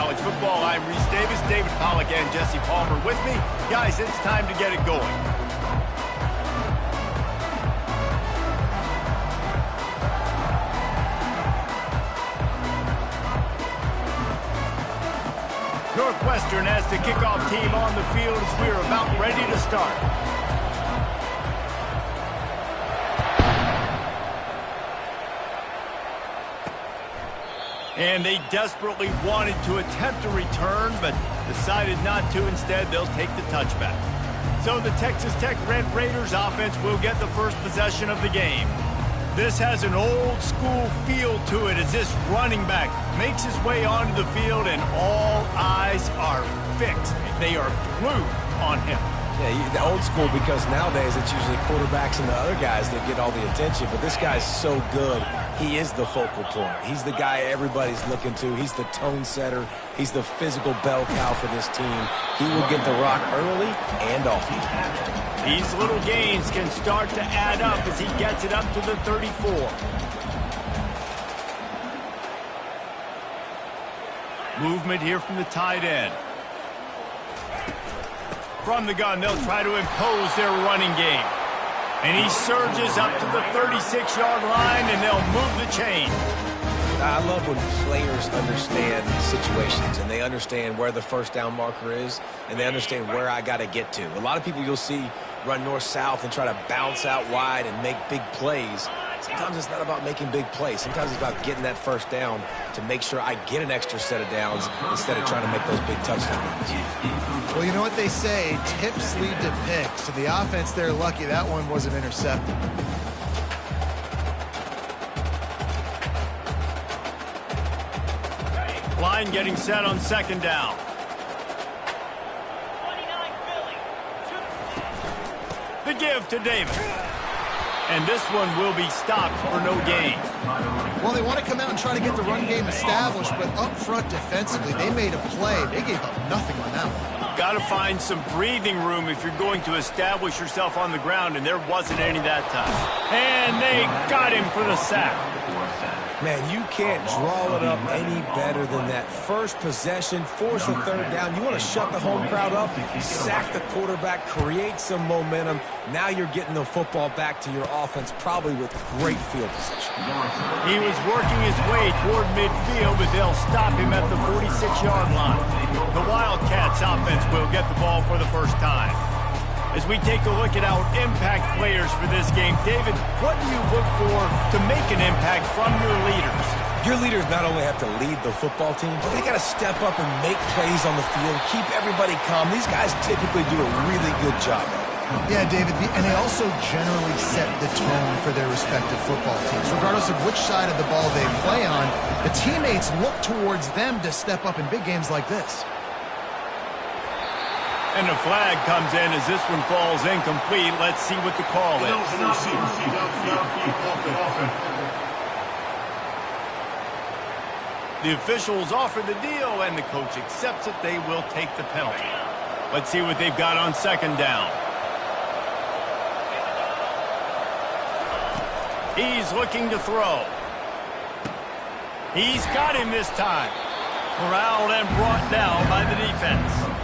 College Football. I'm Reese Davis, David Pollack, and Jesse Palmer with me. Guys, it's time to get it going. Northwestern has the kickoff team on the field as we're about ready to start. And they desperately wanted to attempt a return, but decided not to. Instead, they'll take the touchback. So the Texas Tech Red Raiders offense will get the first possession of the game. This has an old-school feel to it as this running back makes his way onto the field, and all eyes are fixed. They are glued on him. Yeah, the old school, because nowadays it's usually quarterbacks and the other guys that get all the attention, but this guy's so good. He is the focal point. He's the guy everybody's looking to. He's the tone setter. He's the physical bell cow for this team. He will get the rock early and often. These little gains can start to add up as he gets it up to the 34. Movement here from the tight end. From the gun, they'll try to impose their running game. And he surges up to the 36-yard line, and they'll move the chain. I love when players understand situations, and they understand where the first down marker is, and they understand where I got to get to. A lot of people you'll see run north-south and try to bounce out wide and make big plays. Sometimes it's not about making big plays. Sometimes it's about getting that first down to make sure I get an extra set of downs instead of trying to make those big touchdowns. Well, you know what they say, tips lead to picks. So the offense, they're lucky that one wasn't intercepted. Line getting set on second down. The give to Davis. And this one will be stopped for no gain. Well, they want to come out and try to get the run game established, but up front defensively, they made a play. They gave up nothing on that one. Got to find some breathing room if you're going to establish yourself on the ground, and there wasn't any that time. And they got him for the sack. Man, you can't draw it up any better than that. First possession, force a third down. You want to shut the home crowd up, sack the quarterback, create some momentum. Now you're getting the football back to your offense, probably with great field position. He was working his way toward midfield, but they'll stop him at the 46-yard line. The Wildcats offense will get the ball for the first time. As we take a look at our impact players for this game, David, what do you look for to make an impact from your leaders? Your leaders not only have to lead the football team, but they got to step up and make plays on the field, keep everybody calm. These guys typically do a really good job. Yeah, David, and they also generally set the tone for their respective football teams. Regardless of which side of the ball they play on, the teammates look towards them to step up in big games like this. And the flag comes in as this one falls incomplete. Let's see what the call is. The officials offer the deal, and the coach accepts it. They will take the penalty. Let's see what they've got on second down. He's looking to throw. He's got him this time. Corralled and brought down by the defense.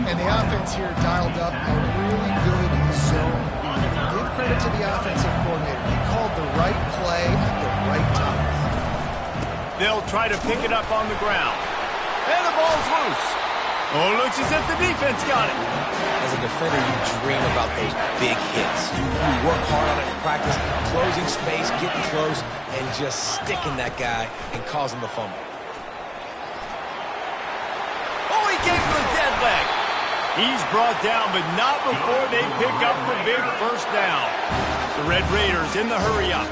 And the offense here dialed up a really good zone. Give credit to the offensive coordinator. He called the right play at the right time. They'll try to pick it up on the ground. And the ball's loose. Oh, it looks as if the defense got it. As a defender, you dream about those big hits. You work hard on it in practice, closing space, getting close, and just sticking that guy and causing the fumble. Oh, he gave him a dead leg. He's brought down, but not before they pick up the big first down. The Red Raiders in the hurry up.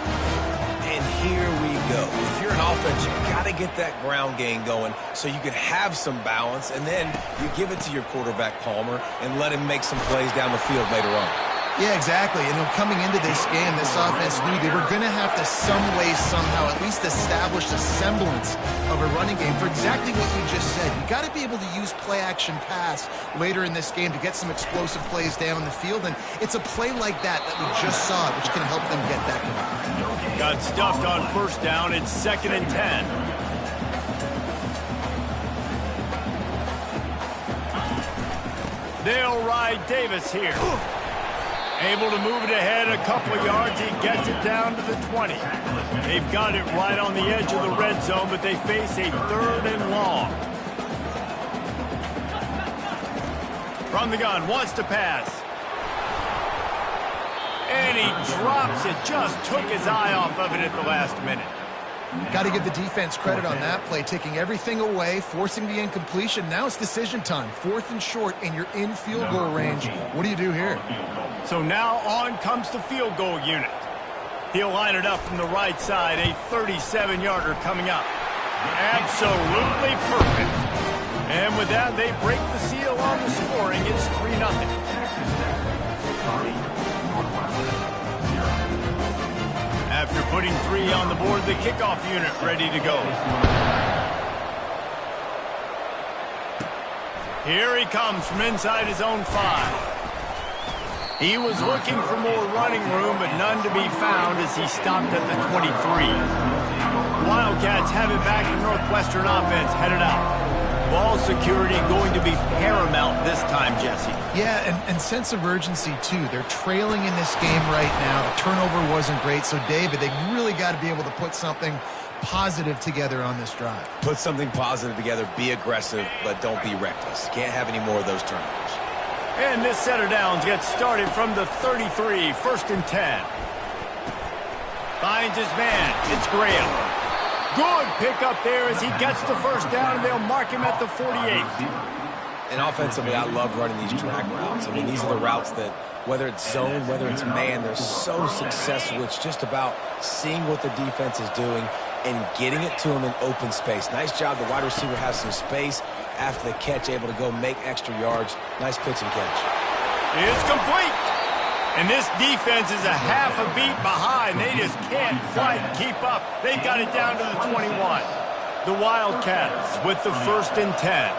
And here we go. If you're an offense, you got to get that ground game going so you can have some balance, and then you give it to your quarterback, Palmer, and let him make some plays down the field later on. Yeah, exactly. And coming into this game, this offense knew they were going to have to some way, somehow, at least establish a semblance of a running game for exactly what you just said. You got to be able to use play-action pass later in this game to get some explosive plays down the field, and it's a play like that that we just saw, which can help them get that going. Got stuffed on first down. It's 2nd and 10. They'll ride Davis here. Able to move it ahead a couple of yards. He gets it down to the 20. They've got it right on the edge of the red zone, but they face a 3rd and long. From the gun, wants to pass. And he drops it. Just took his eye off of it at the last minute. Got to give the defense credit on that play, taking everything away, forcing the incompletion. Now it's decision time. 4th and short, and you're in field goal range. What do you do here? So now on comes the field goal unit. He'll line it up from the right side, a 37-yarder coming up. Absolutely perfect. And with that, they break the seal on the scoring. It's 3-0. After putting 3 on the board, the kickoff unit ready to go. Here he comes from inside his own 5. He was looking for more running room, but none to be found as he stopped at the 23. Wildcats have it back. The Northwestern offense headed out. Ball security going to be paramount this time, Jesse. Yeah, and sense of urgency, too. They're trailing in this game right now. The turnover wasn't great, so, David, they really got to be able to put something positive together on this drive. Put something positive together, be aggressive, but don't be reckless. Can't have any more of those turnovers. And this set of downs gets started from the 33, 1st and 10. Finds his man. It's Graham. Good pickup there as he gets the first down, and they'll mark him at the 48. And offensively, I love running these drag routes. I mean, these are the routes that, whether it's zone, whether it's man, they're so successful. It's just about seeing what the defense is doing and getting it to him in open space. Nice job. The wide receiver has some space after the catch, able to go make extra yards. Nice pitch and catch. It's complete. And this defense is a half a beat behind. They just can't quite keep up. They've got it down to the 21. The Wildcats with the 1st and 10.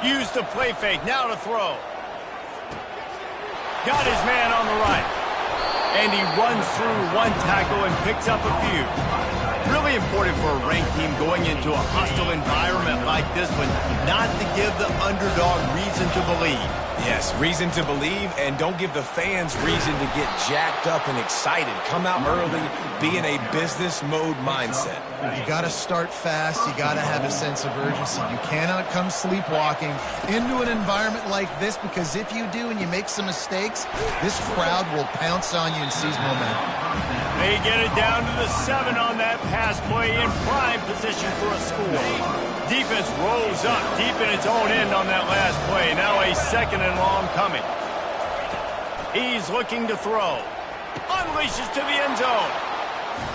Use the play fake. Now to throw. Got his man on the right. And he runs through one tackle and picks up a few. Really important for a ranked team going into a hostile environment like this one, not to give the underdog reason to believe. Yes, reason to believe, and don't give the fans reason to get jacked up and excited. Come out early, be in a business mode mindset. You got to start fast. You got to have a sense of urgency. You cannot come sleepwalking into an environment like this, because if you do and you make some mistakes, this crowd will pounce on you and seize momentum. They get it down to the 7 on that pass play, in prime position for a score. Defense rolls up deep in its own end on that last play. Now a 2nd and long coming. He's looking to throw. Unleashes to the end zone.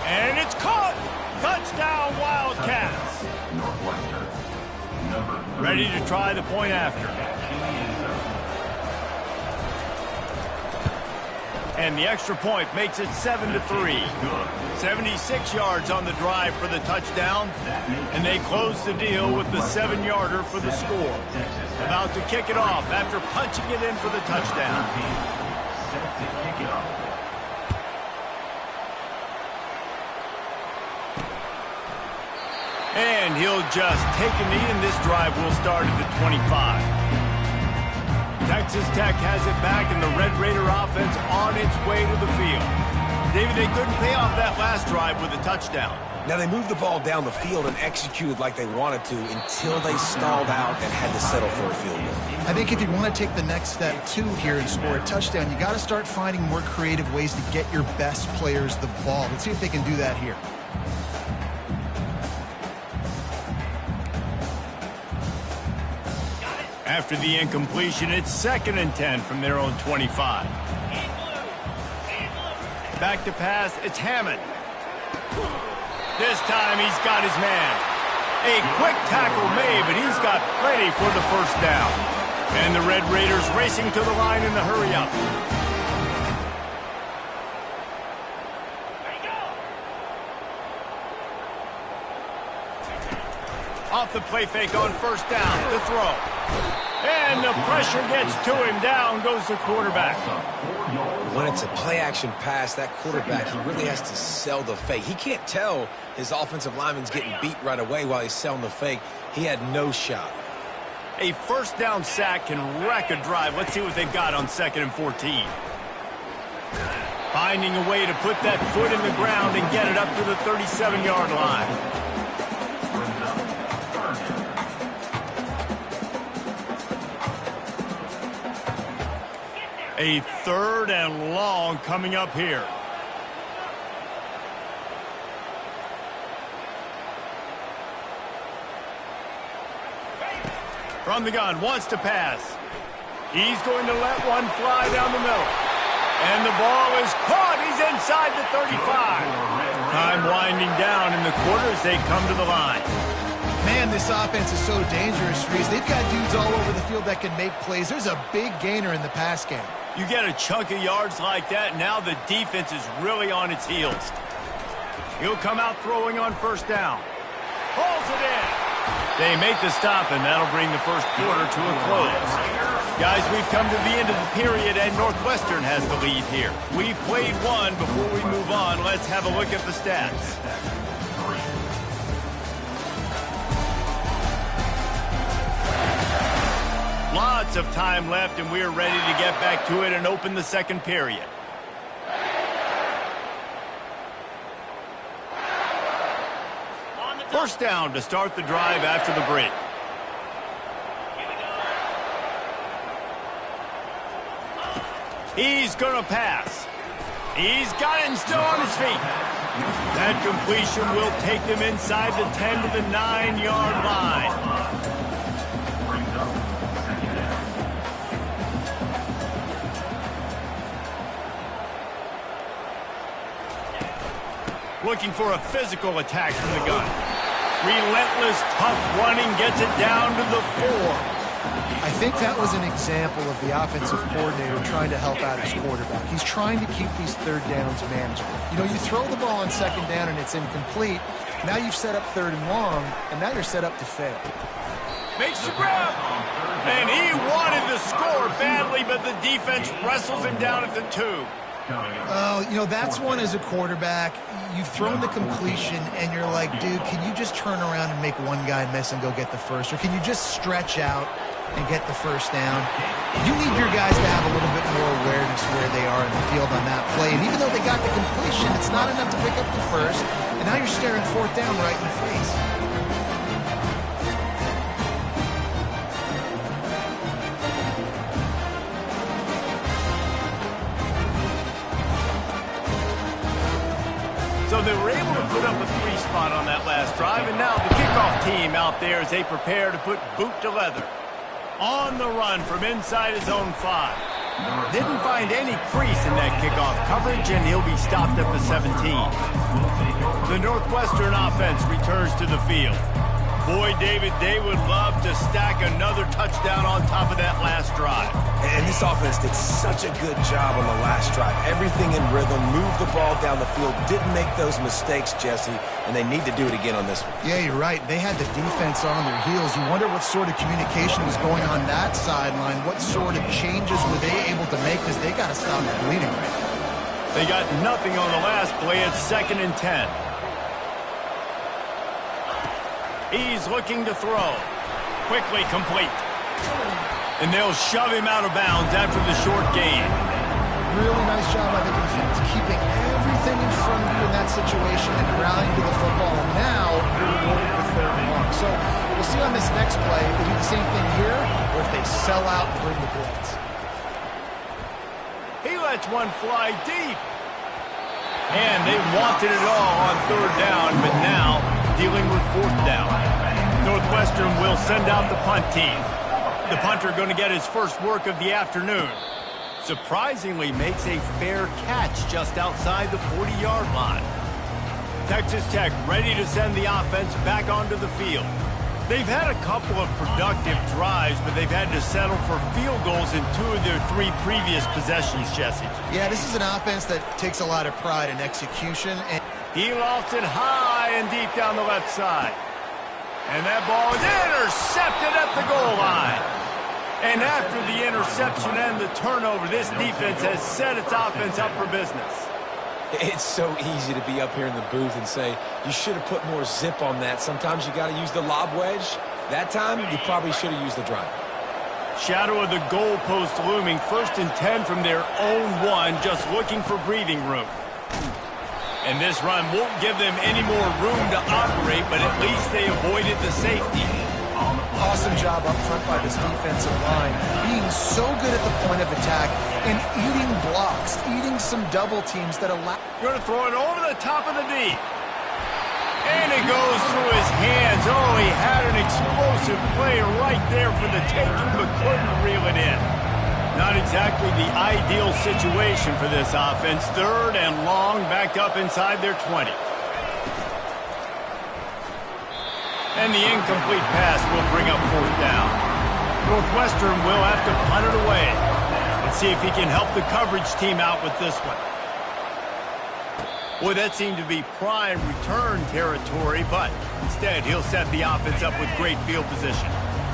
And it's caught. Touchdown, Wildcats. Ready to try the point after. And the extra point makes it 7-3. 76 yards on the drive for the touchdown. And they close the deal with the 7-yarder for the score. About to kick it off after punching it in for the touchdown. And he'll just take a knee, and this drive will start at the 25. Texas Tech has it back, and the Red Raider offense on its way to the field. David, they couldn't pay off that last drive with a touchdown. Now, they moved the ball down the field and executed like they wanted to until they stalled out and had to settle for a field goal. I think if you want to take the next step, too, here and score a touchdown, you got to start finding more creative ways to get your best players the ball. Let's see if they can do that here. After the incompletion, it's 2nd and 10 from their own 25. Back to pass, it's Hammond. This time he's got his man. A quick tackle made, but he's got plenty for the first down. And the Red Raiders racing to the line in the hurry-up. Off the play fake on first down, the throw. And the pressure gets to him. Down goes the quarterback. When it's a play-action pass, that quarterback, he really has to sell the fake. He can't tell his offensive lineman's getting beat right away while he's selling the fake. He had no shot. A first down sack can wreck a drive. Let's see what they've got on 2nd and 14. Finding a way to put that foot in the ground and get it up to the 37-yard line. A 3rd and long coming up here. From the gun, wants to pass. He's going to let one fly down the middle. And the ball is caught. He's inside the 35. Time winding down in the quarter as they come to the line. Man, this offense is so dangerous, Reese. They've got dudes all over the field that can make plays. There's a big gainer in the pass game. You get a chunk of yards like that, now the defense is really on its heels. He'll come out throwing on 1st down. Pulls it in. They make the stop, and that'll bring the first quarter to a close. Guys, we've come to the end of the period, and Northwestern has the lead here. We've played one. Before we move on, let's have a look at the stats. Lots of time left, and we're ready to get back to it and open the 2nd period. First down to start the drive after the break. He's going to pass. He's got it and still on his feet. That completion will take them inside the 10 to the 9-yard line. Looking for a physical attack from the gun. Relentless, tough running gets it down to the 4. I think that was an example of the offensive coordinator trying to help out his quarterback. He's trying to keep these 3rd downs manageable. You know, you throw the ball on 2nd down and it's incomplete. Now you've set up 3rd and long, and now you're set up to fail. Makes the grab. And he wanted to score badly, but the defense wrestles him down at the 2. Oh, you know, that's one as a quarterback. You've thrown the completion, and you're like, dude, can you just turn around and make one guy miss and go get the first? Or can you just stretch out and get the first down? You need your guys to have a little bit more awareness where they are in the field on that play. And even though they got the completion, it's not enough to pick up the first. And now you're staring 4th down right in the face. So they were able to put up a 3 spot on that last drive, and now the kickoff team out there as they prepare to put boot to leather. On the run from inside his own 5. Didn't find any crease in that kickoff coverage, and he'll be stopped at the 17. The Northwestern offense returns to the field. Boy, David, they would love to stack another touchdown on top of that last drive. And this offense did such a good job on the last drive. Everything in rhythm, moved the ball down the field, didn't make those mistakes, Jesse, and they need to do it again on this one. Yeah, you're right. They had the defense on their heels. You wonder what sort of communication was going on that sideline. What sort of changes were they able to make, because they got to stop the bleeding right now. They got nothing on the last play. It's 2nd and 10. He's looking to throw. Quickly complete. And they'll shove him out of bounds after the short gain. Really nice job by the defense, keeping everything in front of you in that situation and rallying to the football. And now you're rewarded with 3rd and long. So we'll see on this next play if they do the same thing here or if they sell out and bring the blitz. He lets one fly deep. And they wanted it all on 3rd down, but now dealing with 4th down. Northwestern will send out the punt team. The punter going to get his first work of the afternoon. Surprisingly makes a fair catch just outside the 40-yard line. Texas Tech ready to send the offense back onto the field. They've had a couple of productive drives, but they've had to settle for field goals in 2 of their 3 previous possessions, Jesse. Yeah, this is an offense that takes a lot of pride in execution. And he lofts it high and deep down the left side. And that ball is intercepted at the goal line. And after the interception and the turnover, this defense has set its offense up for business. It's so easy to be up here in the booth and say, you should have put more zip on that. Sometimes you got to use the lob wedge. That time, you probably should have used the drive. Shadow of the goalpost looming. 1st and 10 from their own 1, just looking for breathing room. And this run won't give them any more room to operate, but at least they avoided the safety. Awesome job up front by this defensive line, being so good at the point of attack and eating blocks, eating some double teams that allow... Going to throw it over the top of the D. And it goes through his hands. Oh, he had an explosive play right there for the taking, but couldn't reel it in. Not exactly the ideal situation for this offense. 3rd and long, backed up inside their 20. And the incomplete pass will bring up 4th down. Northwestern will have to punt it away. Let's see if he can help the coverage team out with this one. Boy, that seemed to be prime return territory, but instead he'll set the offense up with great field position.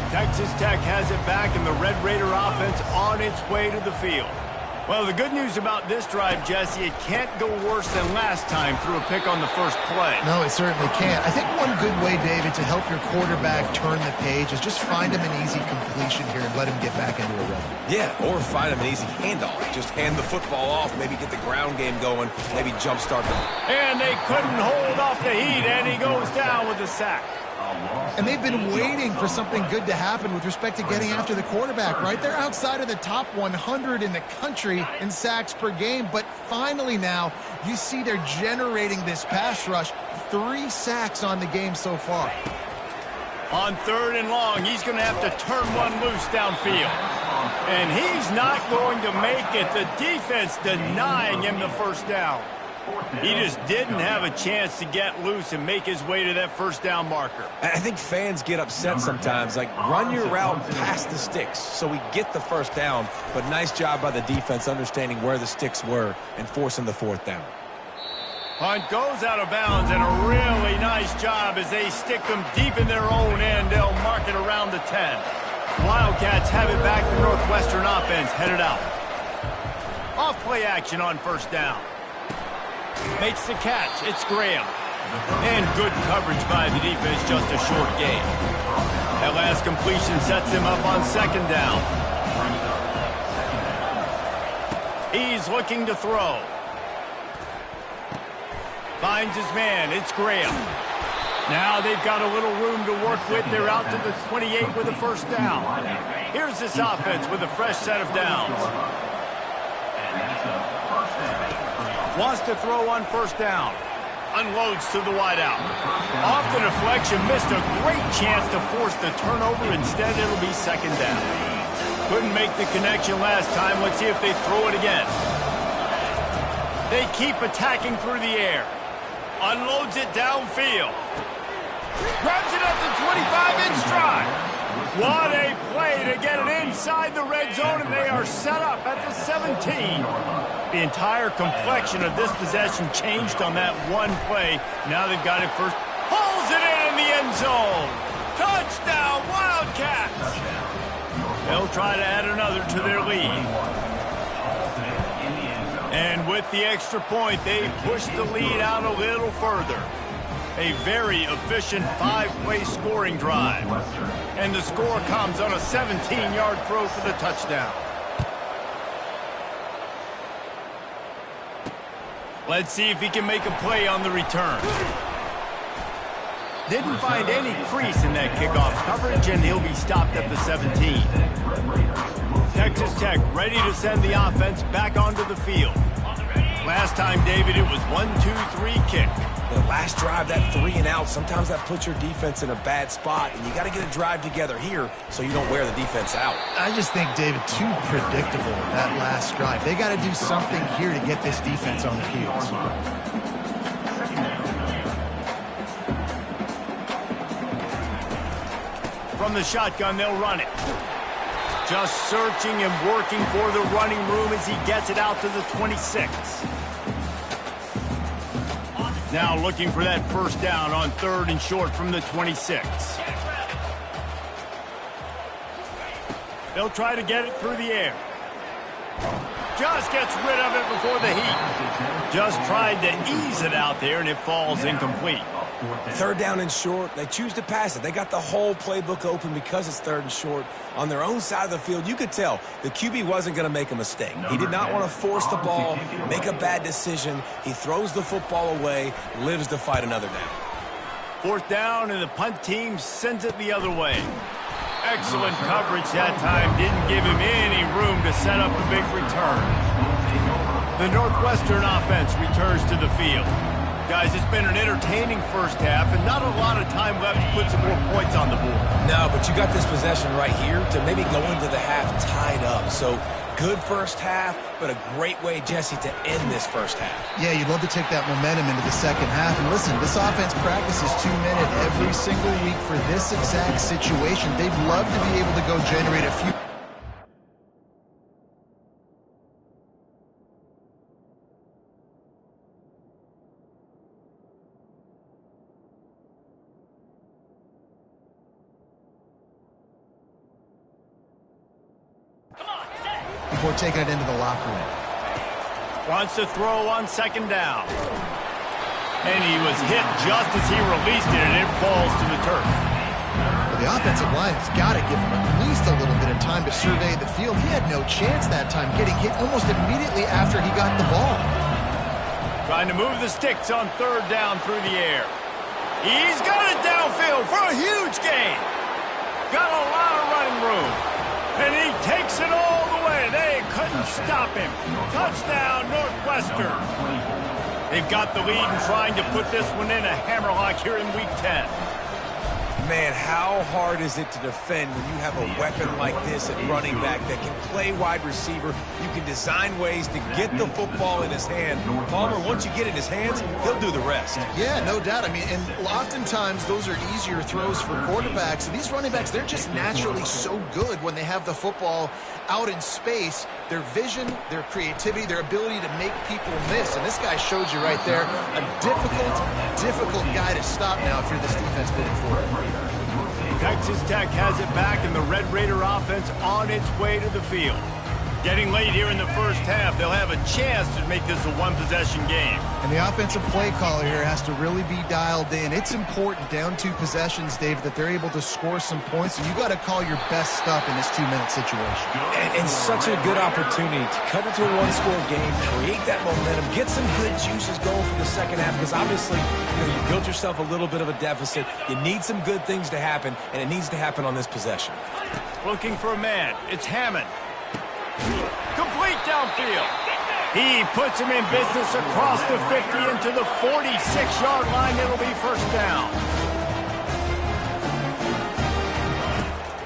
Texas Tech has it back, and the Red Raider offense on its way to the field. Well, the good news about this drive, Jesse, it can't go worse than last time through a pick on the first play. No, it certainly can't. I think one good way, David, to help your quarterback turn the page is just find him an easy completion here and let him get back into a rhythm. Yeah, or find him an easy handoff. Just hand the football off, maybe get the ground game going, maybe jumpstart them. And they couldn't hold off the heat, and he goes down with a sack. And they've been waiting for something good to happen with respect to getting after the quarterback, right? They're outside of the top 100 in the country in sacks per game, but finally now you see they're generating this pass rush. 3 sacks on the game so far. On 3rd and long, he's going to have to turn one loose downfield. And he's not going to make it. The defense denying him the first down. He just didn't have a chance to get loose and make his way to that first down marker. I think fans get upset sometimes, like run your route past the sticks so we get the first down, but nice job by the defense understanding where the sticks were and forcing the 4th down. Punt goes out of bounds, and a really nice job as they stick them deep in their own end. They'll mark it around the 10. Wildcats have it back. The Northwestern offense headed out. Off play action on first down. Makes the catch. It's Graham. And good coverage by the defense, just a short gain. That last completion sets him up on 2nd down. He's looking to throw. Finds his man. It's Graham. Now they've got a little room to work with. They're out to the 28 with a first down. Here's this offense with a fresh set of downs. Wants to throw on first down. Unloads to the wideout. Off the deflection, missed a great chance to force the turnover. Instead, it'll be 2nd down. Couldn't make the connection last time. Let's see if they throw it again. They keep attacking through the air. Unloads it downfield. Grabs it at the 25 in stride. What a play to get it inside the red zone, and they are set up at the 17. The entire complexion of this possession changed on that one play. Now they've got it first. Pulls it in the end zone. Touchdown, Wildcats. They'll try to add another to their lead. And with the extra point, they push the lead out a little further. A very efficient 5-play scoring drive. And the score comes on a 17-yard throw for the touchdown. Let's see if he can make a play on the return. Didn't find any crease in that kickoff coverage, and he'll be stopped at the 17. Texas Tech ready to send the offense back onto the field. Last time, David, it was 1-2-3 kick. The last drive, that 3 and out, sometimes that puts your defense in a bad spot, and you got to get a drive together here so you don't wear the defense out. I just think, David, too predictable, that last drive. They got to do something here to get this defense on the field. From the shotgun, they'll run it. Just searching and working for the running room as he gets it out to the 26. Now looking for that first down on 3rd and short from the 26. They'll try to get it through the air. Just gets rid of it before the heat. Just tried to ease it out there, and it falls incomplete. Third down and short. They choose to pass it. They got the whole playbook open because it's third and short. On their own side of the field, you could tell the QB wasn't going to make a mistake. He did not want to force the ball, make a bad decision. He throws the football away, lives to fight another down. Fourth down, and the punt team sends it the other way. Excellent coverage that time. Didn't give him any room to set up a big return. The Northwestern offense returns to the field. Guys, it's been an entertaining first half, and not a lot of time left to put some more points on the board. No, but you got this possession right here to maybe go into the half tied up. So good first half, but a great way, Jesse, to end this first half. Yeah, you'd love to take that momentum into the second half. And listen, this offense practices 2 minutes every single week for this exact situation. They'd love to be able to go generate a few. Before taking it into the locker room. Wants to throw on second down. And he was hit just as he released it, and it falls to the turf. Well, the offensive line has got to give him at least a little bit of time to survey the field. He had no chance that time, getting hit almost immediately after he got the ball. Trying to move the sticks on third down through the air. He's got it downfield for a huge gain. Got a lot of running room. And he takes it all the way. They couldn't stop him. Touchdown, Northwestern. They've got the lead and trying to put this one in a hammerlock here in Week 10. Man, how hard is it to defend when you have a weapon like this at running back that can play wide receiver? You can design ways to get the football in his hand. Palmer, once you get it in his hands, he'll do the rest. Yeah, no doubt. I mean, and oftentimes those are easier throws for quarterbacks. And these running backs, they're just naturally so good when they have the football out in space. Their vision, their creativity, their ability to make people miss. And this guy showed you right there, a difficult guy to stop now if you're this defense moving forward. Texas Tech has it back, and the Red Raider offense on its way to the field. Getting late here in the first half, they'll have a chance to make this a one-possession game. And the offensive play caller here has to really be dialed in. It's important down 2 possessions, Dave, that they're able to score some points. And you got to call your best stuff in this 2-minute situation. And such a good opportunity to cut into a one-score game, create that momentum, get some good juices going for the second half. Because obviously, you built yourself a little bit of a deficit. You need some good things to happen, and it needs to happen on this possession. Looking for a man. It's Hammond. Complete downfield. He puts him in business across the 50 into the 46-yard line. It'll be first down.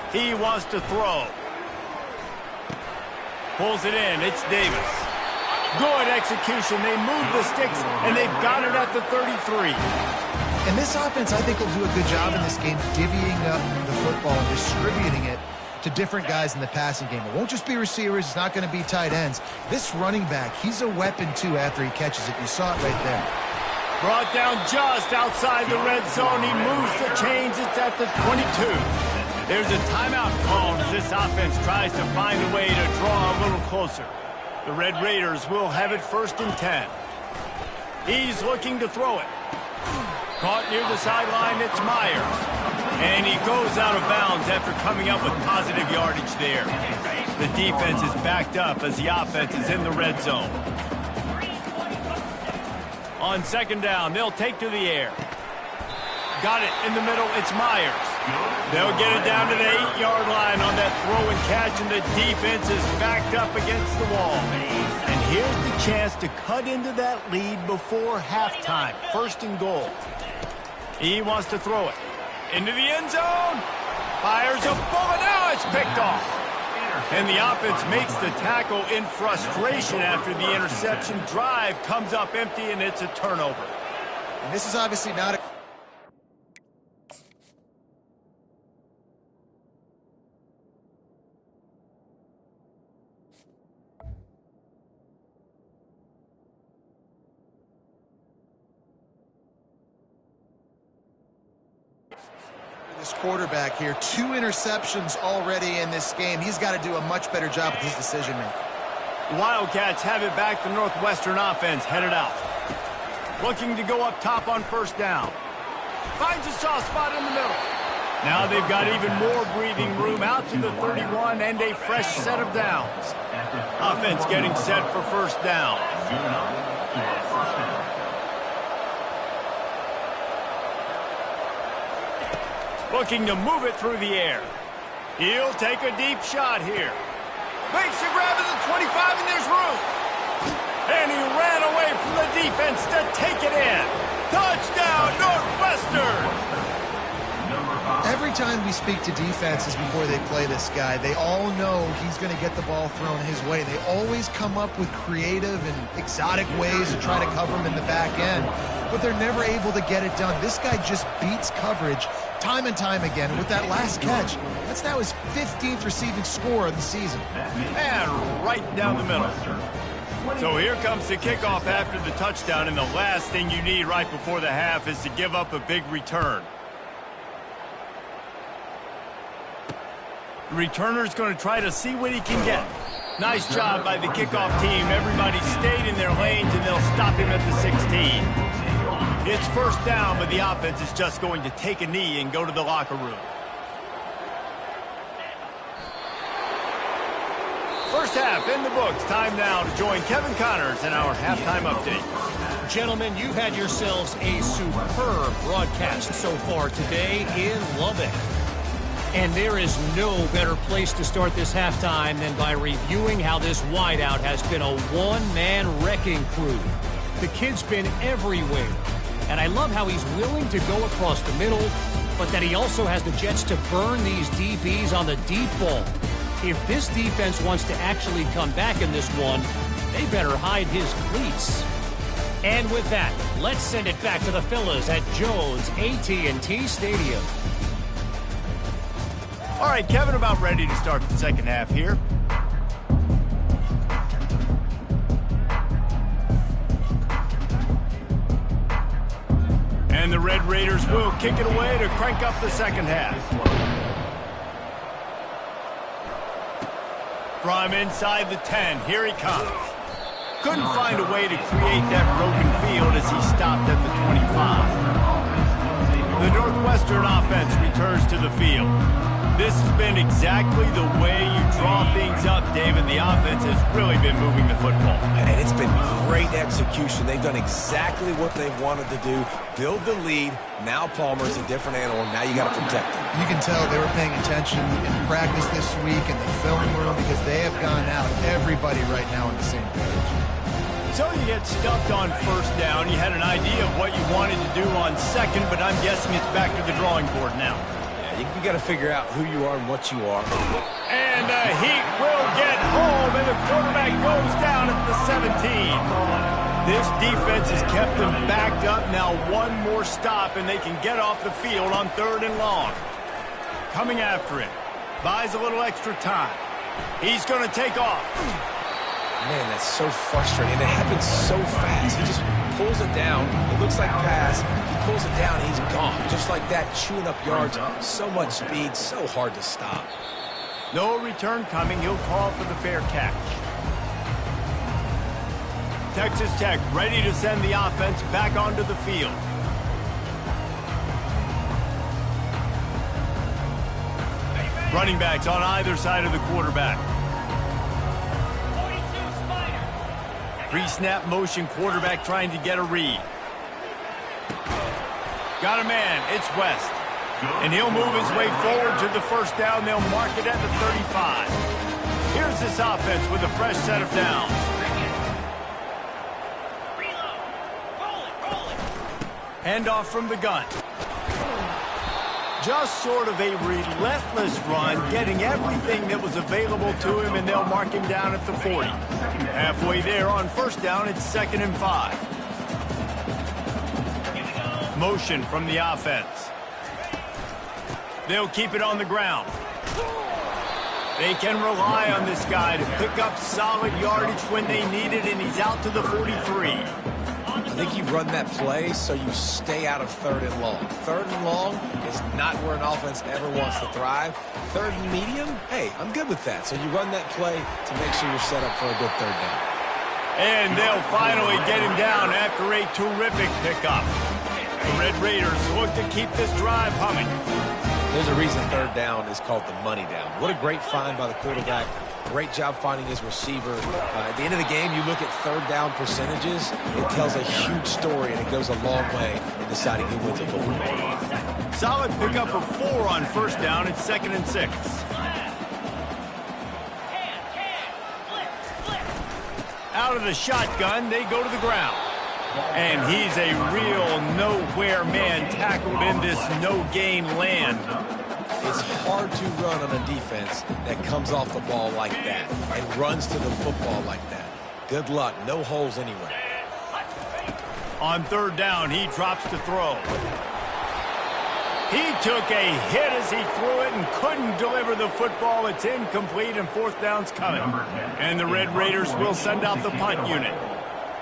He wants to throw. Pulls it in. It's Davis. Good execution. They move the sticks, and they've got it at the 33. And this offense, I think, will do a good job in this game divvying up the football and distributing it to different guys in the passing game. It won't just be receivers. It's not going to be tight ends. This running back, he's a weapon, too, after he catches it. You saw it right there. Brought down just outside the red zone. He moves the chains. It's at the 22. There's a timeout called as this offense tries to find a way to draw a little closer. The Red Raiders will have it first and 10. He's looking to throw it. Caught near the sideline, it's Myers. And he goes out of bounds after coming up with positive yardage there. The defense is backed up as the offense is in the red zone. On second down, they'll take to the air. Got it in the middle, it's Myers. They'll get it down to the 8-yard line on that throw and catch, and the defense is backed up against the wall. And here's the chance to cut into that lead before halftime. First and goal. He wants to throw it. Into the end zone. Fires a bullet. Now it's picked off. And the offense makes the tackle in frustration after the interception. Drive comes up empty, and it's a turnover. And this is obviously not a... quarterback here. 2 interceptions already in this game. He's got to do a much better job with his decision-making. The Wildcats have it back. The Northwestern offense headed out. Looking to go up top on first down. Finds a soft spot in the middle. Now they've got even more breathing room out to the 31 and a fresh set of downs. Offense getting set for first down. Looking to move it through the air. He'll take a deep shot here. Makes a grab at the 25, and there's room. And he ran away from the defense to take it in. Touchdown, Northwestern! Every time we speak to defenses before they play this guy, they all know he's going to get the ball thrown his way. They always come up with creative and exotic ways to try to cover him in the back end, but they're never able to get it done. This guy just beats coverage time and time again. And with that last catch, that's now his 15th receiving score of the season. And right down the middle. So here comes the kickoff after the touchdown, and the last thing you need right before the half is to give up a big return. The returner's going to try to see what he can get. Nice job by the kickoff team. Everybody stayed in their lanes, and they'll stop him at the 16. It's first down, but the offense is just going to take a knee and go to the locker room. First half in the books. Time now to join Kevin Connors in our halftime update. Gentlemen, you've had yourselves a superb broadcast so far today in Lubbock. And there is no better place to start this halftime than by reviewing how this wideout has been a one-man wrecking crew. The kid's been everywhere. And I love how he's willing to go across the middle, but that he also has the jets to burn these DBs on the deep ball. If this defense wants to actually come back in this one, they better hide his cleats. And with that, let's send it back to the fellas at Jones AT&T Stadium. All right, Kevin, about ready to start the second half here. And the Red Raiders will kick it away to crank up the second half. From inside the 10, here he comes. Couldn't find a way to create that broken field as he stopped at the 25. The Northwestern offense returns to the field. This has been exactly the way you draw things up, David. The offense has really been moving the football. And it's been great execution. They've done exactly what they've wanted to do. Build the lead. Now Palmer's a different animal. Now you got to protect him. You can tell they were paying attention in practice this week in the film room because they have gone out, everybody right now on the same page. So you get stuffed on first down. You had an idea of what you wanted to do on second, but I'm guessing it's back to the drawing board now. You got to figure out who you are and what you are. And the Heat will get home, and the quarterback goes down at the 17. This defense has kept them backed up. Now one more stop, and they can get off the field on 3rd and long. Coming after it. Buys a little extra time. He's going to take off. Man, that's so frustrating. It happens so fast. He just pulls it down. It looks like pass. He pulls it down, and he's gone. Just like that, chewing up yards. So much speed, so hard to stop. No return coming. He'll call for the fair catch. Texas Tech ready to send the offense back onto the field. Running backs on either side of the quarterback. Pre-snap motion quarterback trying to get a read. Got a man. It's West. And he'll move his way forward to the first down. They'll mark it at the 35. Here's this offense with a fresh set of downs. Handoff from the gun. Just sort of a relentless run, getting everything that was available to him, and they'll mark him down at the 40. Halfway there on first down, it's 2nd and 5. Motion from the offense. They'll keep it on the ground. They can rely on this guy to pick up solid yardage when they need it, and he's out to the 43. I think you run that play so you stay out of 3rd and long. 3rd and long is not where an offense ever wants to thrive. 3rd and medium, hey, I'm good with that. So you run that play to make sure you're set up for a good 3rd down. And they'll finally get him down after a terrific pickup. The Red Raiders look to keep this drive humming. There's a reason 3rd down is called the money down. What a great find by the quarterback. Great job finding his receiver. At the end of the game, you look at 3rd down percentages. It tells a huge story, and it goes a long way in deciding who wins a football game. Solid pickup of 4 on 1st down. It's 2nd and 6. Out of the shotgun, they go to the ground. And he's a real nowhere man tackled in this no-gain land. It's hard to run on a defense that comes off the ball like that and runs to the football like that. Good luck. No holes anywhere. On 3rd down, he drops to throw. He took a hit as he threw it and couldn't deliver the football. It's incomplete, and 4th down's coming. And the Red Raiders will send out the punt unit.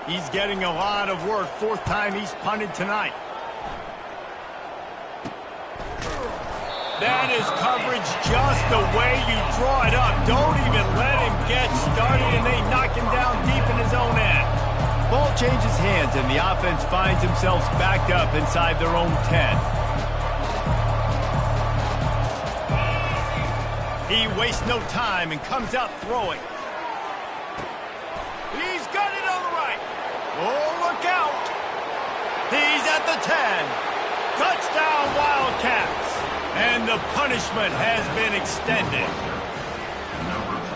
He's getting a lot of work. 4th time he's punted tonight. That is coverage just the way you draw it up. Don't even let him get started, and they knock him down deep in his own end. Ball changes hands, and the offense finds themselves backed up inside their own 10. He wastes no time and comes out throwing. He's got it on the right. Oh, look out. He's at the 10. Touchdown, Wildcats. And the punishment has been extended.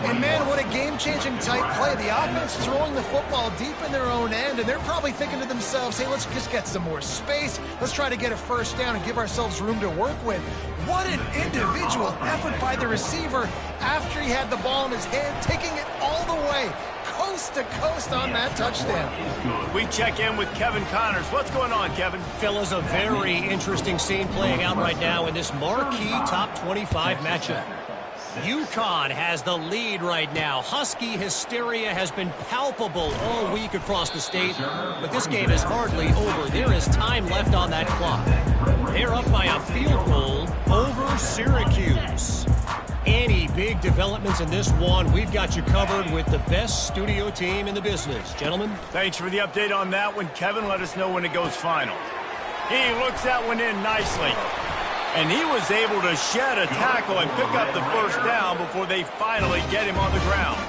And, man, what a game-changing type play. The offense throwing the football deep in their own end, and they're probably thinking to themselves, hey, let's just get some more space. Let's try to get a 1st down and give ourselves room to work with. What an individual effort by the receiver after he had the ball in his hand, taking it all the way, coast to coast on that touchdown. We check in with Kevin Connors. What's going on, Kevin? Fellas, a very interesting scene playing out right now in this marquee top 25 matchup. UConn has the lead right now. Husky hysteria has been palpable all week across the state, but this game is hardly over. There is time left on that clock. They're up by a field goal over Syracuse. Any big developments in this one, we've got you covered with the best studio team in the business. Gentlemen? Thanks for the update on that one, Kevin. Let us know when it goes final. He looks that one in nicely. And he was able to shed a tackle and pick up the 1st down before they finally get him on the ground.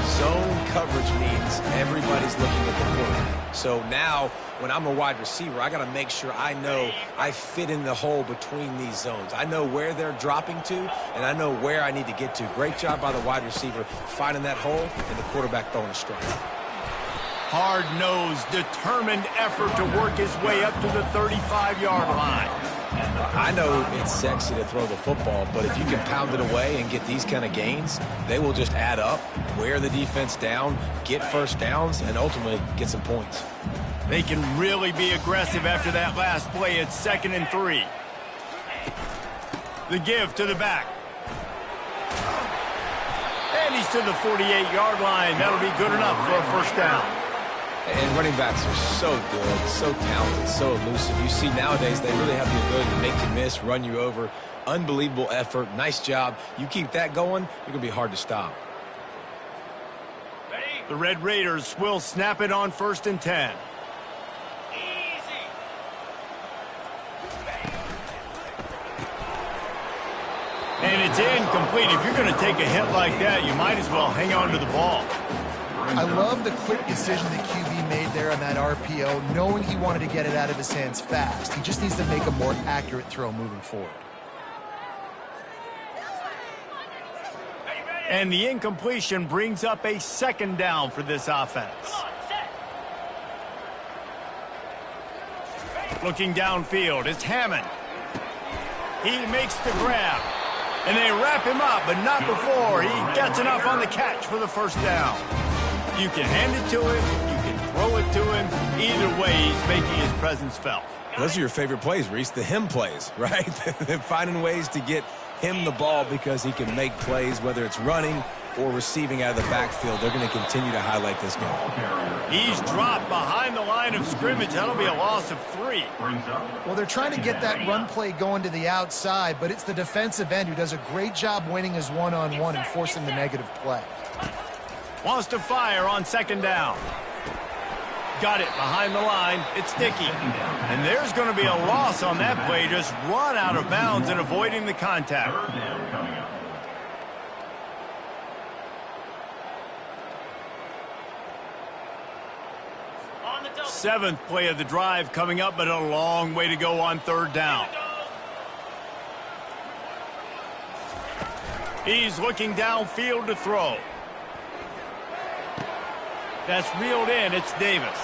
Zone coverage means everybody's looking at the quarterback. So now, when I'm a wide receiver, I got to make sure I know I fit in the hole between these zones. I know where they're dropping to, and I know where I need to get to. Great job by the wide receiver finding that hole, and the quarterback throwing a strike. Hard-nosed, determined effort to work his way up to the 35-yard line. I know it's sexy to throw the football, but if you can pound it away and get these kind of gains, they will just add up, wear the defense down, get 1st downs, and ultimately get some points. They can really be aggressive after that last play. It's 2nd and 3. The give to the back. And he's to the 48-yard line. That'll be good enough for a 1st down. And running backs are so good, so talented, so elusive. You see nowadays they really have the ability to make you miss, run you over. Unbelievable effort. Nice job. You keep that going, you're going to be hard to stop. The Red Raiders will snap it on 1st and 10. And it's incomplete. If you're going to take a hit like that, you might as well hang on to the ball. I love the quick decision the QB made there on that RPO, knowing he wanted to get it out of his hands fast. He just needs to make a more accurate throw moving forward. And the incompletion brings up a 2nd down for this offense. Looking downfield, it's Hammond. He makes the grab. And they wrap him up, but not before he gets enough on the catch for the 1st down. You can hand it to him, you can throw it to him. Either way, he's making his presence felt. Those are your favorite plays, Reese, the him plays, right? Finding ways to get him the ball because he can make plays, whether it's running, or receiving out of the backfield, they're going to continue to highlight this game. He's dropped behind the line of scrimmage. That'll be a loss of 3. Well, they're trying to get that run play going to the outside, but it's the defensive end who does a great job winning his one-on-one and forcing the negative play. Wants to fire on 2nd down. Got it behind the line. It's Dickey. And there's going to be a loss on that play. Just run out of bounds and avoiding the contact. 7th play of the drive coming up, but a long way to go on 3rd down. He's looking downfield to throw. That's reeled in. It's Davis.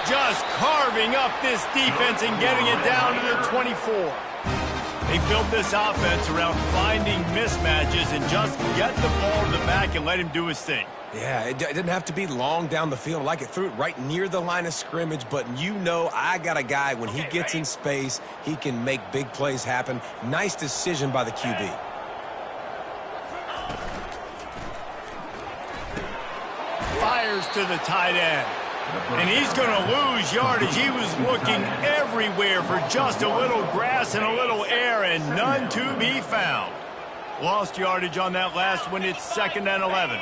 Just carving up this defense and getting it down to the 24. They built this offense around finding mismatches and just get the ball to the back and let him do his thing. Yeah, it didn't have to be long down the field. Like it threw it right near the line of scrimmage, but you know I got a guy, when he gets in space, he can make big plays happen. Nice decision by the QB. Fires to the tight end. And he's going to lose yardage. He was looking everywhere for just a little grass and a little air, and none to be found. Lost yardage on that last one. It's 2nd and 11.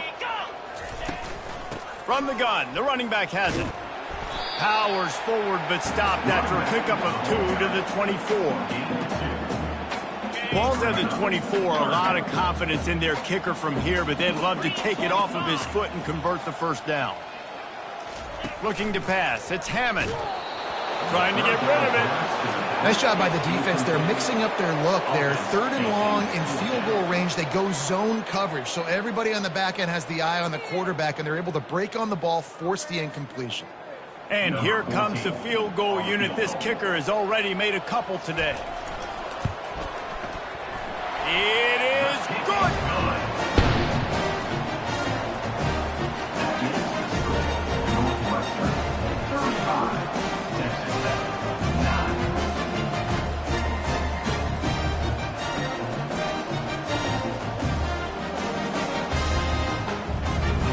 From the gun, the running back has it. Powers forward, but stopped after a pickup of 2 to the 24. Ball's at the 24, a lot of confidence in their kicker from here, but they'd love to take it off of his foot and convert the 1st down. Looking to pass, it's Hammond. Trying to get rid of it. Nice job by the defense. They're mixing up their look. They're 3rd and long in field goal range. They go zone coverage, so everybody on the back end has the eye on the quarterback, and they're able to break on the ball, force the incompletion. And here comes the field goal unit. This kicker has already made a couple today. It is good.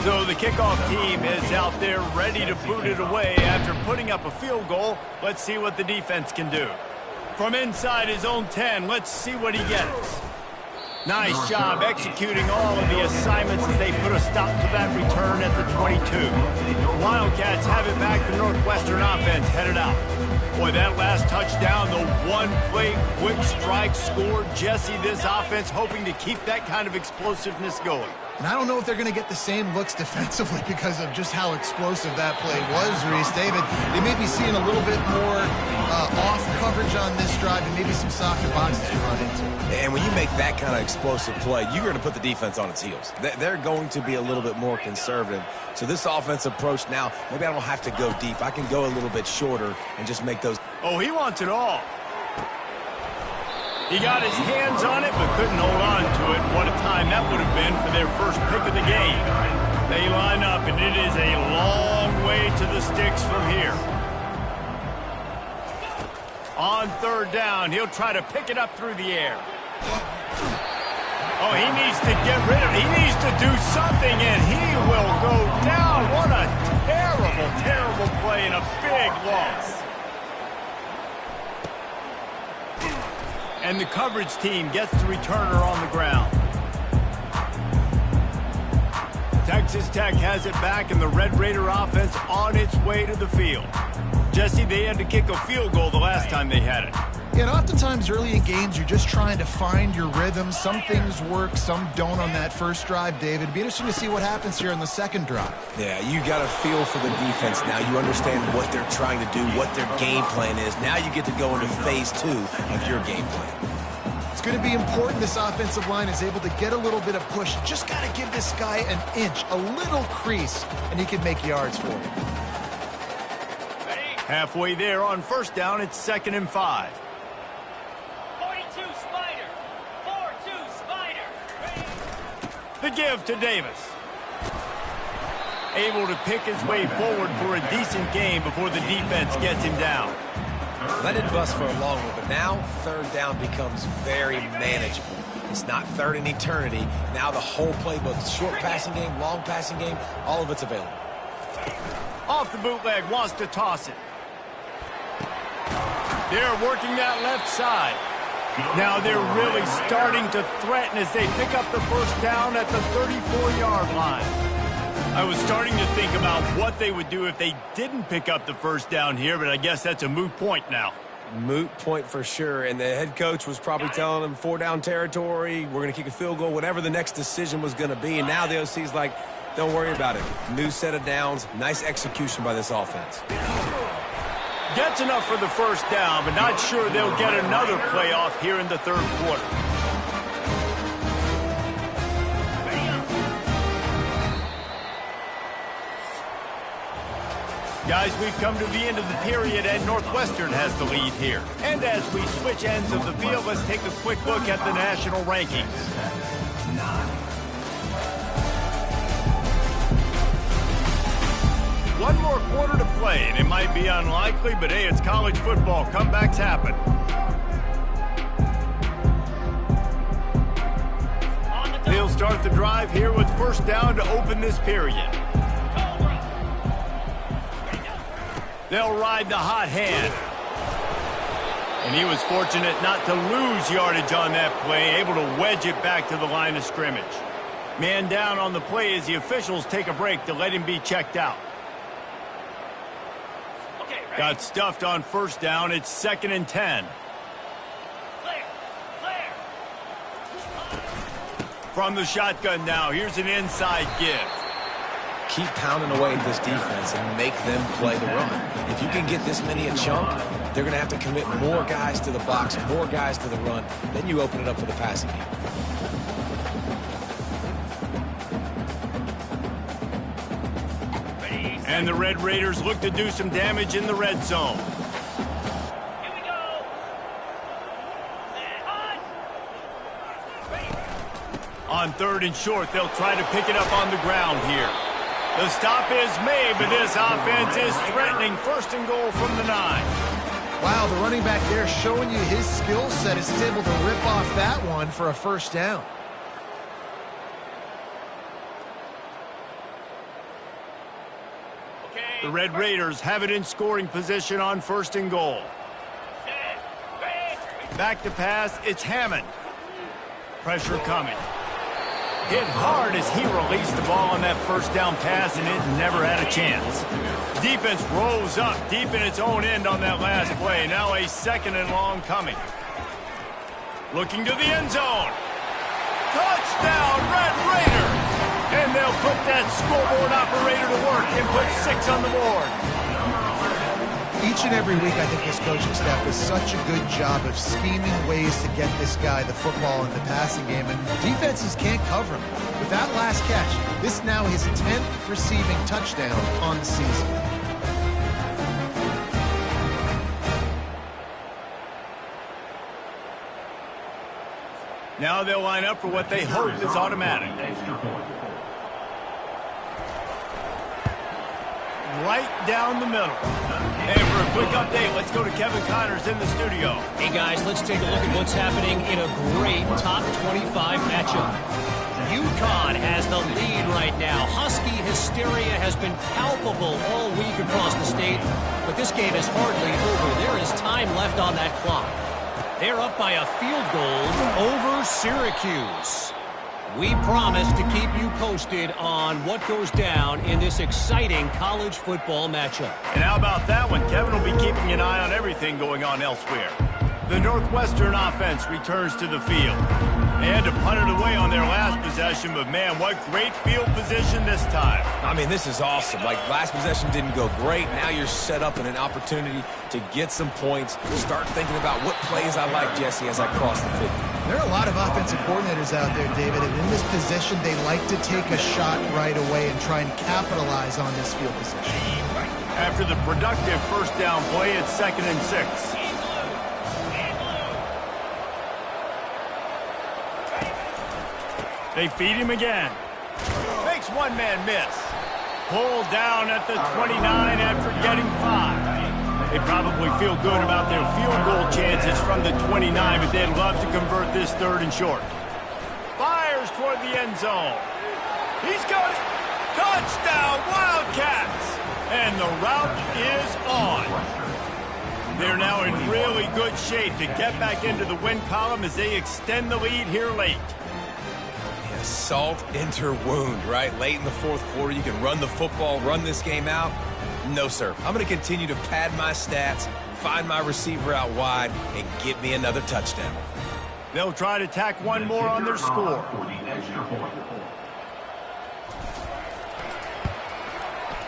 So the kickoff team is out there ready to boot it away after putting up a field goal. Let's see what the defense can do. From inside his own 10, let's see what he gets. Nice job executing all of the assignments as they put a stop to that return at the 22. Wildcats have it back. The Northwestern offense headed out. Boy, that last touchdown, the one-play quick strike scored. Jesse, this offense hoping to keep that kind of explosiveness going. And I don't know if they're going to get the same looks defensively because of just how explosive that play was, Reese. David, they may be seeing a little bit more off coverage on this drive and maybe some softer boxes to run into. And when you make that kind of explosive play, you're going to put the defense on its heels. They're going to be a little bit more conservative. So this offense approach now, maybe I don't have to go deep. I can go a little bit shorter and just make those. Oh, he wants it all. He got his hands on it, but couldn't hold on to it. What a time that would have been for their first pick of the game. They line up, and it is a long way to the sticks from here. On 3rd down, he'll try to pick it up through the air. Oh, he needs to get rid of it. He needs to do something, and he will go down. What a terrible, terrible play and a big loss. And the coverage team gets the returner on the ground. Texas Tech has it back, and the Red Raider offense on its way to the field. Jesse, they had to kick a field goal the last time they had it. Yeah, and oftentimes early in games, you're just trying to find your rhythm. Some things work, some don't on that first drive, David. It'd be interesting to see what happens here on the second drive. Yeah, you got a feel for the defense now. You understand what they're trying to do, what their game plan is. Now you get to go into phase 2 of your game plan. It's going to be important this offensive line is able to get a little bit of push. You just got to give this guy an inch, a little crease, and he can make yards for you. Halfway there on 1st down, it's 2nd and 5. 42 Spider. 4-2 Spider. The give to Davis. Able to pick his way forward for a decent game before the defense gets him down. That didn't bust for a long one, but now 3rd down becomes very manageable. It's not third and eternity. Now the whole playbook, short passing game, long passing game, all of it's available. Off the bootleg, wants to toss it. They're working that left side. Now they're really starting to threaten as they pick up the first down at the 34-yard line. I was starting to think about what they would do if they didn't pick up the first down here, but I guess that's a moot point now. Moot point for sure, and the head coach was probably telling them 4-down territory, we're going to kick a field goal, whatever the next decision was going to be, and now the OC's like, don't worry about it. New set of downs, nice execution by this offense. Gets enough for the first down, but not sure they'll get another playoff here in the third quarter. Guys, we've come to the end of the period, and Northwestern has the lead here. And as we switch ends of the field, let's take a quick look at the national rankings. One more quarter to play, and it might be unlikely, but hey, it's college football. Comebacks happen. They'll start the drive here with first down to open this period. They'll ride the hot hand. And he was fortunate not to lose yardage on that play, able to wedge it back to the line of scrimmage. Man down on the play as the officials take a break to let him be checked out. Got stuffed on first down. It's 2nd and 10. From the shotgun now, here's an inside give. Keep pounding away at this defense and make them play the run. If you can get this many a chunk, they're going to have to commit more guys to the box, more guys to the run. Then you open it up for the passing game. And the Red Raiders look to do some damage in the red zone. Here we go. On 3rd and short, they'll try to pick it up on the ground here. The stop is made, but this offense is threatening 1st and goal from the 9. Wow, the running back there showing you his skill set is able to rip off that one for a first down. The Red Raiders have it in scoring position on 1st and goal. Back to pass, it's Hammond. Pressure coming. Hit hard as he released the ball on that first down pass, and it never had a chance. Defense rose up deep in its own end on that last play. Now a 2nd and long coming. Looking to the end zone. Touchdown, Red Raiders! And they'll put that scoreboard operator to work and put 6 on the board. Each and every week, I think this coaching staff does such a good job of scheming ways to get this guy the football in the passing game, and defenses can't cover him. With that last catch, this is now his 10th receiving touchdown on the season. Now they'll line up for what they hope is automatic. Right down the middle. And for a quick update, let's go to Kevin Connors in the studio. Hey, guys, let's take a look at what's happening in a great top 25 matchup. UConn has the lead right now. Husky hysteria has been palpable all week across the state, but this game is hardly over. There is time left on that clock. They're up by a field goal over Syracuse. We promise to keep you posted on what goes down in this exciting college football matchup. And how about that one? Kevin will be keeping an eye on everything going on elsewhere. The Northwestern offense returns to the field. They had to punt it away on their last possession, but man, what great field position this time. I mean, this is awesome. Like, last possession didn't go great. Now you're set up in an opportunity to get some points. Start thinking about what plays I like, Jesse, as I cross the 50. There are a lot of offensive coordinators out there, David, and in this position, they like to take a shot right away and try and capitalize on this field position. After the productive first down play, it's 2nd and 6. They feed him again. Makes one man miss. Pulled down at the 29 after getting 5. They probably feel good about their field goal chances from the 29, but they'd love to convert this 3rd and short. fires toward the end zone. He's got it. Touchdown, Wildcats! And the route is on. They're now in really good shape to get back into the win column as they extend the lead here late. Yeah, salt into wound, right? Late in the fourth quarter, you can run the football, run this game out. No, sir. I'm going to continue to pad my stats, find my receiver out wide, and get me another touchdown. They'll try to tack one more on their score.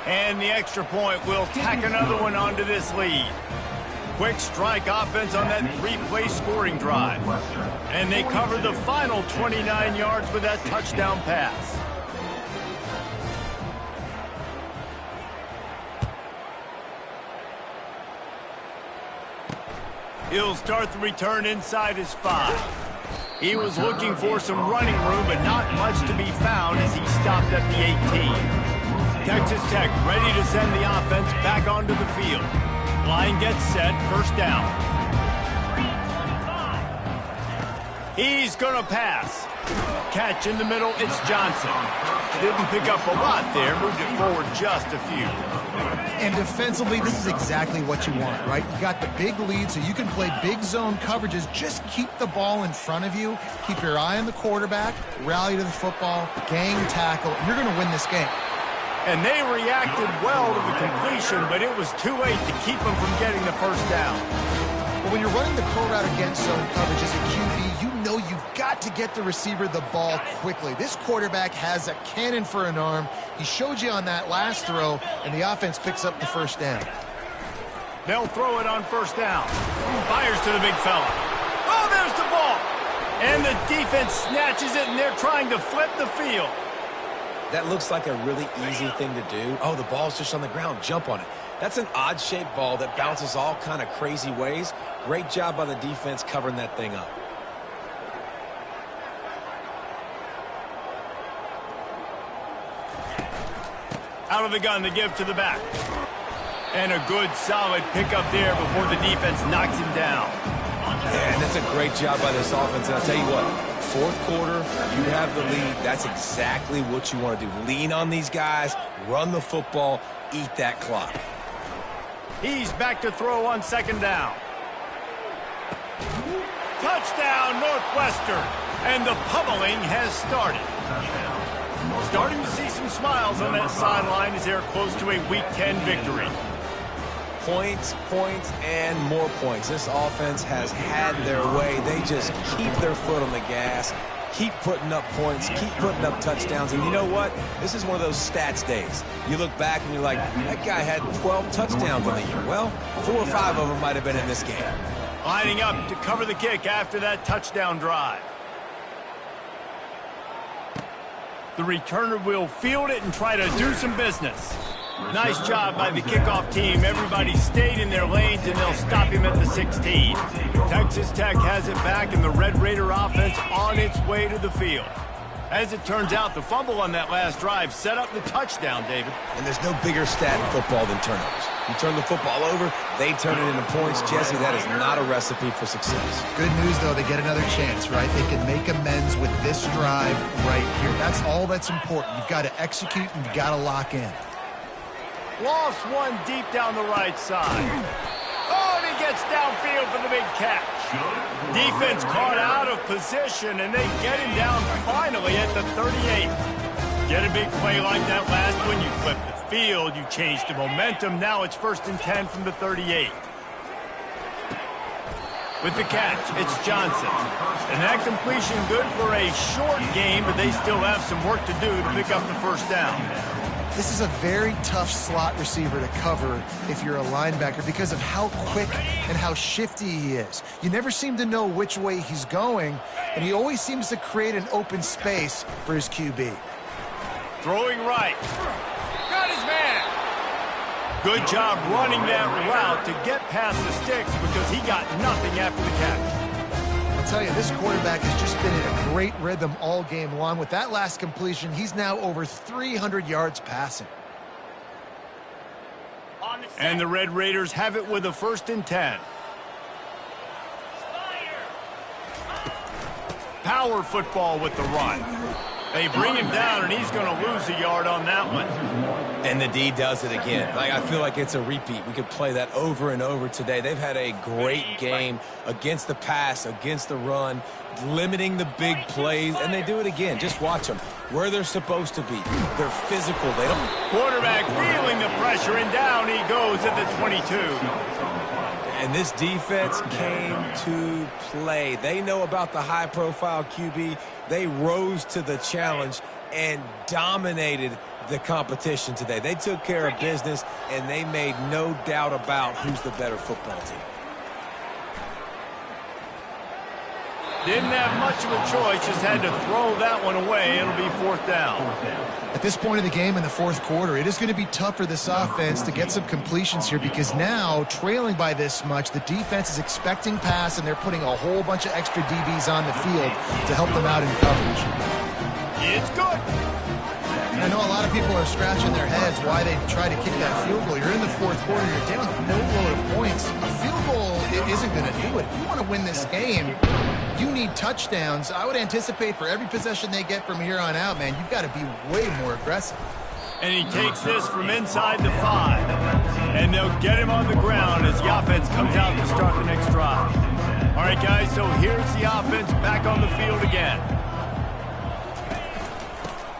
And the extra point will tack another one onto this lead. Quick strike offense on that three-play scoring drive. And they cover the final 29 yards with that touchdown pass. He'll start the return inside his 5. He was looking for some running room, but not much to be found as he stopped at the 18. Texas Tech ready to send the offense back onto the field. Line gets set, first down. He's going to pass. Catch in the middle, it's Johnson. Didn't pick up a lot there, moved it forward just a few. And defensively, this is exactly what you want, right? You got the big lead, so you can play big zone coverages. Just keep the ball in front of you. Keep your eye on the quarterback, rally to the football, gang tackle, and you're going to win this game. And they reacted well to the completion, but it was too late to keep them from getting the first down. Well, when you're running the curl route against zone coverage as a QB, you know you've got to get the receiver the ball quickly. This quarterback has a cannon for an arm. He showed you on that last throw, and the offense picks up the first down. They'll throw it on first down. Fires to the big fella. Oh, there's the ball. And the defense snatches it, and they're trying to flip the field. That looks like a really easy thing to do. Oh, the ball's just on the ground. Jump on it. That's an odd-shaped ball that bounces all kind of crazy ways. Great job by the defense covering that thing up. Out of the gun to give to the back. And a good, solid pickup there before the defense knocks him down. Yeah, and that's a great job by this offense. And I'll tell you what, fourth quarter, you have the lead. That's exactly what you want to do. Lean on these guys, run the football, eat that clock. He's back to throw on second down. Touchdown, Northwestern. And the pummeling has started. Starting to see some smiles on that sideline as they're close to a Week 10 victory. Points, and more points. This offense has had their way. They just keep their foot on the gas, keep putting up points, keep putting up touchdowns. And you know what? This is one of those stats days. You look back and you're like, that guy had 12 touchdowns on the year. Well, 4 or 5 of them might have been in this game. Lining up to cover the kick after that touchdown drive. The returner will field it and try to do some business. Nice job by the kickoff team. Everybody stayed in their lanes, and they'll stop him at the 16. Texas Tech has it back, and the Red Raider offense on its way to the field. As it turns out, the fumble on that last drive set up the touchdown, David. And there's no bigger stat in football than turnovers. You turn the football over, they turn it into points. Jesse, that is not a recipe for success. Good news, though, they get another chance, right? They can make amends with this drive right here. That's all that's important. You've got to execute, and you've got to lock in. Lost one deep down the right side. Oh, and he gets downfield for the big catch. Defense caught out of position, and they get him down finally at the 38. Get a big play like that last one, you flip the field, you change the momentum. Now it's 1st and 10 from the 38. With the catch, it's Johnson. And that completion good for a short game, but they still have some work to do to pick up the first down. This is a very tough slot receiver to cover if you're a linebacker because of how quick and how shifty he is. You never seem to know which way he's going, and he always seems to create an open space for his QB. Throwing right. Got his man. Good job running that route to get past the sticks because he got nothing after the catch. I'll tell you, this quarterback has just been in a great rhythm all game long. With that last completion, he's now over 300 yards passing. And the Red Raiders have it with a 1st and 10. power football with the run. They bring him down, and he's going to lose a yard on that one. And the D does it again. I feel like it's a repeat. We could play that over and over today. They've had a great game against the pass, against the run, limiting the big plays, and they do it again. Just watch them. Where they're supposed to be. They're physical. They don't... Quarterback feeling the pressure, and down he goes at the 22. And this defense came to play. They know about the high-profile QB. They rose to the challenge and dominated the competition today. They took care of business, and they made no doubt about who's the better football team. Didn't have much of a choice, just had to throw that one away. It'll be 4th down. At this point of the game in the 4th quarter, it is going to be tough for this offense to get some completions here because now, trailing by this much, the defense is expecting pass, and they're putting a whole bunch of extra DBs on the field to help them out in coverage. It's good. And I know a lot of people are scratching their heads why they try to kick that field goal. You're in the 4th quarter. You're down a boatload of points. A field goal isn't going to do it. If you want to win this game, you need touchdowns. I would anticipate for every possession they get from here on out, man, you've got to be way more aggressive. And he takes this from inside the 5. And they'll get him on the ground as the offense comes out to start the next drive. All right, guys, so here's the offense back on the field again.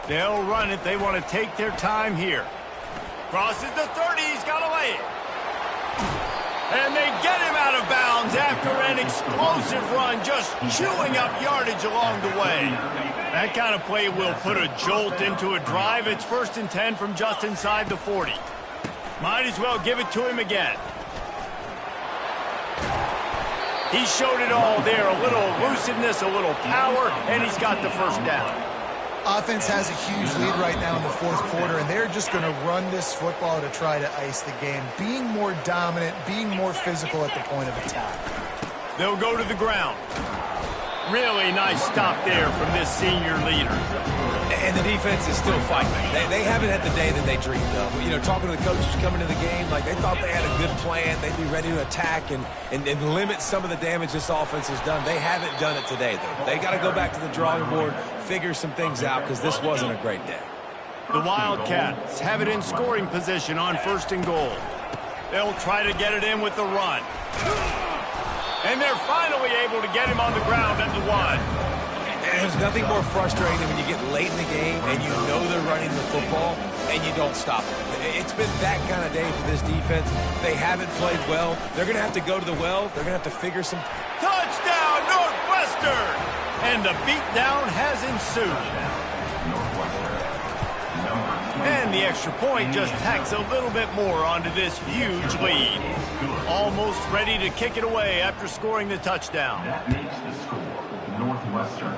They'll run it. They want to take their time here. Crosses the 30. He's got to lay it. And they get him out of bounds after an explosive run, just chewing up yardage along the way. That kind of play will put a jolt into a drive. It's 1st and 10 from just inside the 40. Might as well give it to him again. He showed it all there. A little elusiveness, a little power, and he's got the 1st down. Offense has a huge lead right now in the 4th quarter, and they're just going to run this football to try to ice the game. Being more dominant, being more physical at the point of attack. They'll go to the ground. Really nice stop there from this senior leader. And the defense is still fighting. They haven't had the day that they dreamed of. You know, talking to the coaches coming to the game, like they thought they had a good plan. They'd be ready to attack and limit some of the damage this offense has done. They haven't done it today, though. They got to go back to the drawing board, figure some things out, because this wasn't a great day. The Wildcats have it in scoring position on 1st and goal. They'll try to get it in with the run. And they're finally able to get him on the ground at the 1. And there's nothing more frustrating than when you get late in the game and you know they're running the football and you don't stop them. It's been that kind of day for this defense. They haven't played well. They're going to have to go to the well. They're going to have to figure some... Touchdown, Northwestern! And the beatdown has ensued. And the extra point just tacks a little bit more onto this huge lead. Almost ready to kick it away after scoring the touchdown. That makes the score Northwestern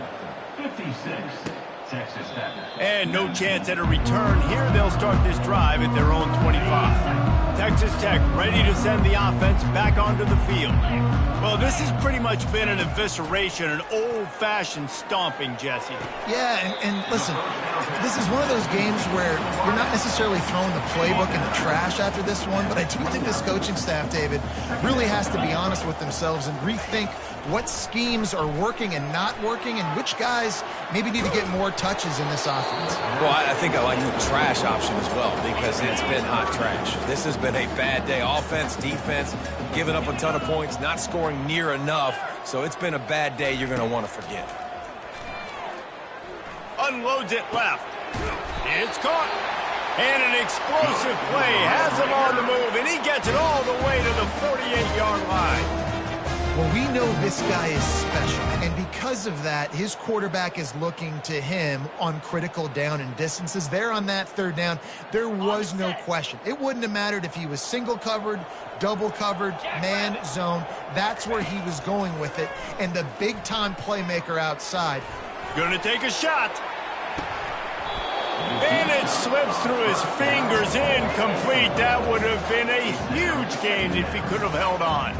56, Texas Tech. And no chance at a return here. They'll start this drive at their own 25. Texas Tech ready to send the offense back onto the field. Well, this has pretty much been an evisceration, an old-fashioned stomping, Jesse. Yeah, and listen, this is one of those games where you're not necessarily throwing the playbook in the trash after this one, but I do think this coaching staff, David, really has to be honest with themselves and rethink what schemes are working and not working and which guys maybe need to get more touches in this offense. Well, I think I like the trash option as well because it's been hot trash. This has been a bad day. Offense, defense, giving up a ton of points, not scoring near enough. So it's been a bad day you're going to want to forget. Unloads it left. It's caught. And an explosive play has him on the move, and he gets it all the way to the 48-yard line. Well, we know this guy is special, and because of that, his quarterback is looking to him on critical down and distances. There on that 3rd down, there was no question. It wouldn't have mattered if he was single covered, double covered, man, zone. That's where he was going with it, and the big-time playmaker outside. Gonna take a shot. And it slips through his fingers, incomplete. That would have been a huge gain if he could have held on.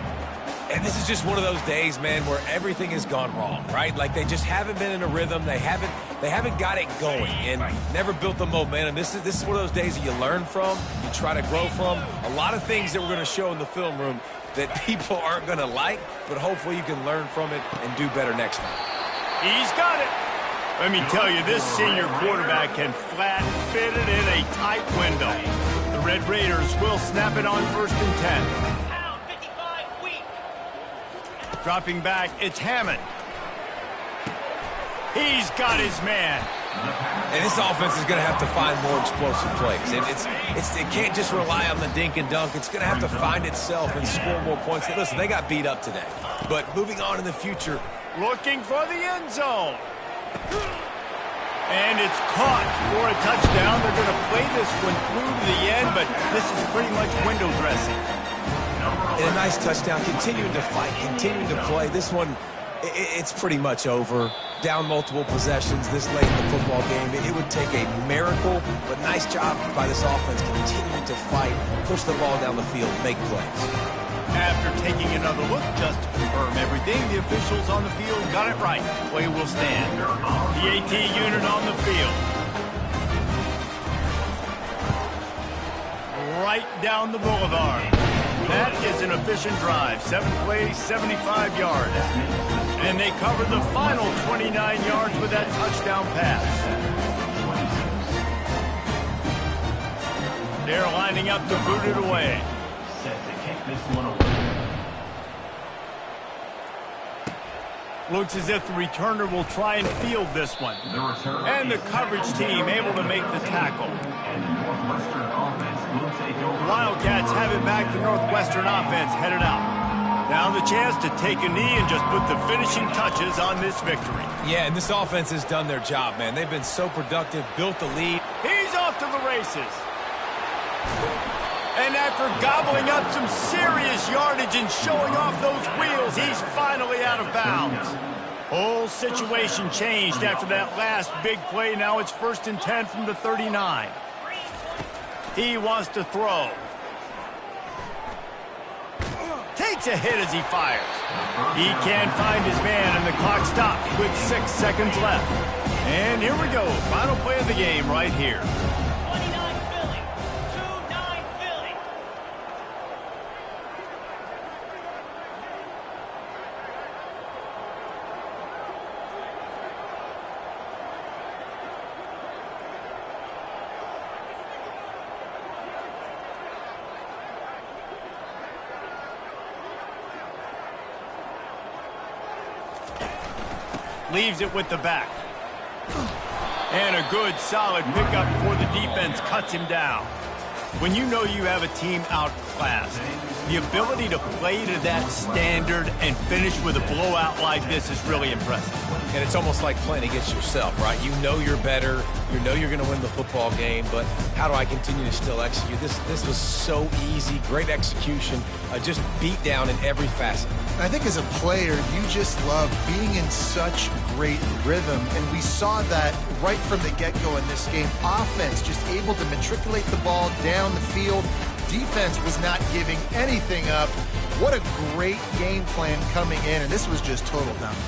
And this is just one of those days, man, where everything has gone wrong, right? Like they just haven't been in a rhythm. They haven't got it going and never built the momentum. This is one of those days that you learn from, you try to grow from. A lot of things that we're going to show in the film room that people aren't going to like, but hopefully you can learn from it and do better next time. He's got it. Let me tell you, this senior quarterback can flat fit it in a tight window. The Red Raiders will snap it on 1st and 10. Pound 55 weak. Dropping back, it's Hammond. He's got his man. And this offense is going to have to find more explosive plays. And it can't just rely on the dink and dunk. It's going to have to find itself and score more points. Listen, they got beat up today. But moving on in the future. Looking for the end zone. And it's caught for a touchdown. They're going to play this one through to the end, but this is pretty much window dressing. And a nice touchdown, continuing to fight, continuing to play. This one, it's pretty much over. Down multiple possessions this late in the football game. It would take a miracle, but nice job by this offense continuing to fight, push the ball down the field, make plays. After taking another look just to confirm everything, the officials on the field got it right. Play will stand. The AT unit on the field. Right down the boulevard. That is an efficient drive. 7 plays, 75 yards. And they covered the final 29 yards with that touchdown pass. They're lining up to boot it away. Set to kick this one away. Looks as if the returner will try and field this one. The return And the is coverage team able to make the tackle. And the Northwestern offense will take over. Wildcats have it back. The Northwestern offense headed out. Now the chance to take a knee and just put the finishing touches on this victory. Yeah, and this offense has done their job, man. They've been so productive, built the lead. He's off to the races. And after gobbling up some serious yardage and showing off those wheels, he's finally out of bounds. Whole situation changed after that last big play. Now it's 1st and 10 from the 39. He wants to throw. Takes a hit as he fires. He can't find his man, and the clock stops with 6 seconds left. And here we go. Final play of the game right here. 29 Philly. 2-9 Philly. Leaves it with the back. And a good, solid pickup before the defense cuts him down. When you know you have a team outclassed, the ability to play to that standard and finish with a blowout like this is really impressive. And it's almost like playing against yourself, right? You know you're better. You know you're going to win the football game, but how do I continue to still execute? This was so easy, great execution, just beat down in every facet. I think as a player, you just love being in such great rhythm, and we saw that right from the get-go in this game. Offense just able to matriculate the ball down the field. Defense was not giving anything up. What a great game plan coming in, and this was just total dominance.